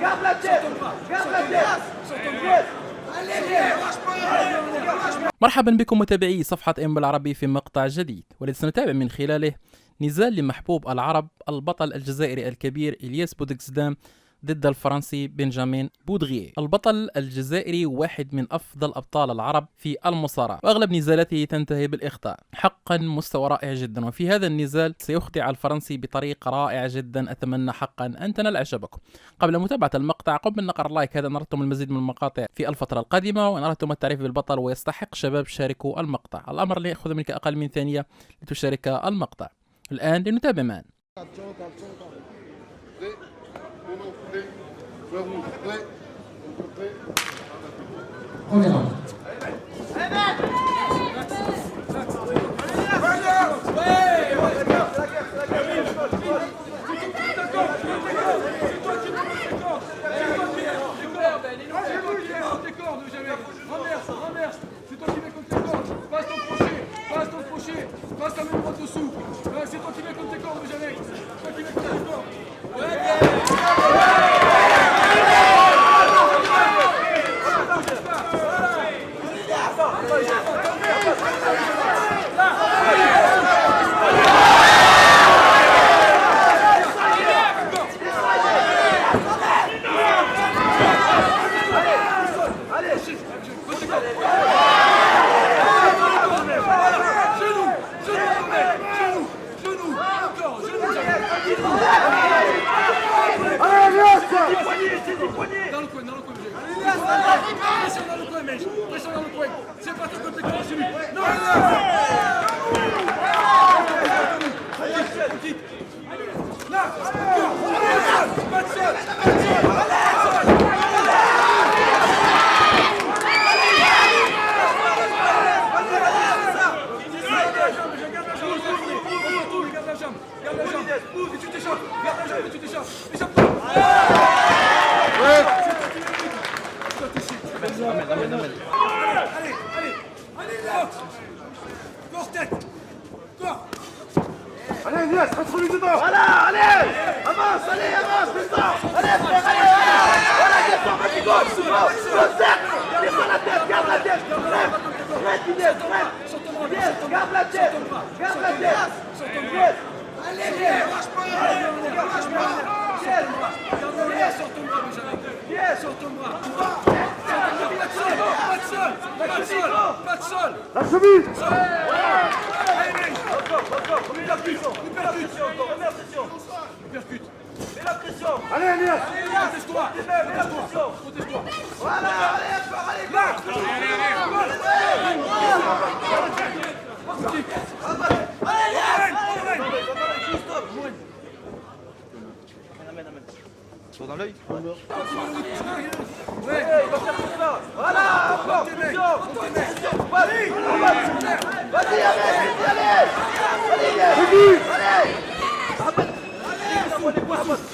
Garde la tête. Garde la tête. مرحبا بكم متابعي صفحة ام بالعربي في مقطع جديد، والذي سنتابع من خلاله نزال لمحبوب العرب البطل الجزائري الكبير إلياس بودكسدام ضد الفرنسي بنجامين بودغييه. البطل الجزائري واحد من أفضل أبطال العرب في المصارعة، وأغلب نزالاته تنتهي بالإخطاء. حقا مستوى رائع جدا، وفي هذا النزال سيخضع الفرنسي بطريقة رائعة جدا. أتمنى حقا أن تنال إعجابكم. قبل متابعة المقطع قم بالنقر لايك هذا إن أردتم المزيد من المقاطع في الفترة القادمة، وإن أردتم التعريف بالبطل ويستحق شباب شاركوا المقطع. الأمر لا يأخذ منك أقل من ثانية لتشارك المقطع. الآن لنتابع معا. Allez Elias, retrouve-lui dedans. Voilà, allez. Avance, allez, avance, descends. Allez frère, allez. Voilà, descends, vas-y, gauche. Descends la tête, garde la tête. Frère, Inès, frère. Inès, garde la tête. Garde la tête. Inès. Allez, Inès. Lâche pas. Inès, sur ton bras, Benjamin. Inès, sur ton bras. Pas de sol. La chemise. Mets la pression. Allez, Elias. Protège-toi. Mets la pression. Protège-toi. Voilà, allez, allez, là. Amène. Sur dans l'œil. Ouais, voilà, encore, pression. Vas-y,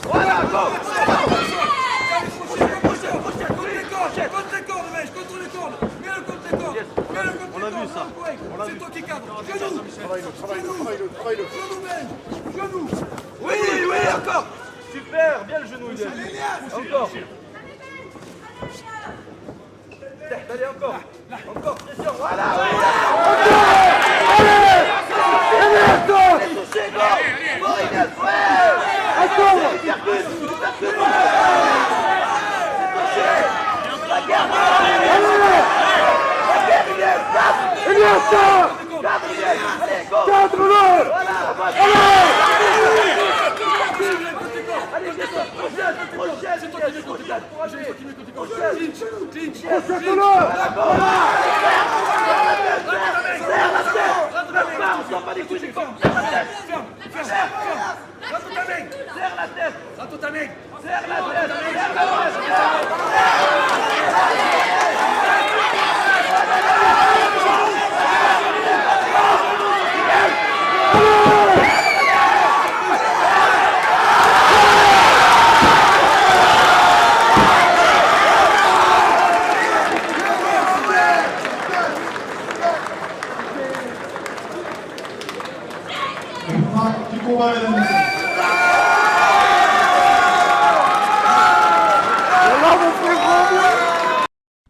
voilà, go! Contre les cordes, mec, contre les cordes. Mets-le contre les cordes. On a vu ça. C'est toi qui cadre. Genou. Genou. Oui, encore. Super, bien le genou, Elias. Encore. Allez, encore. Pression. Voilà.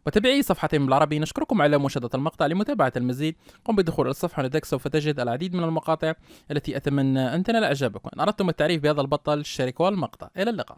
وتابعي صفحة ام بالعربي، نشكركم على مشاهدة المقطع. لمتابعة المزيد قم بالدخول إلى الصفحة، لذلك سوف تجد العديد من المقاطع التي أتمنى أن تنال إعجابكم. إن أردتم التعريف بهذا البطل شاركوا المقطع. إلى اللقاء.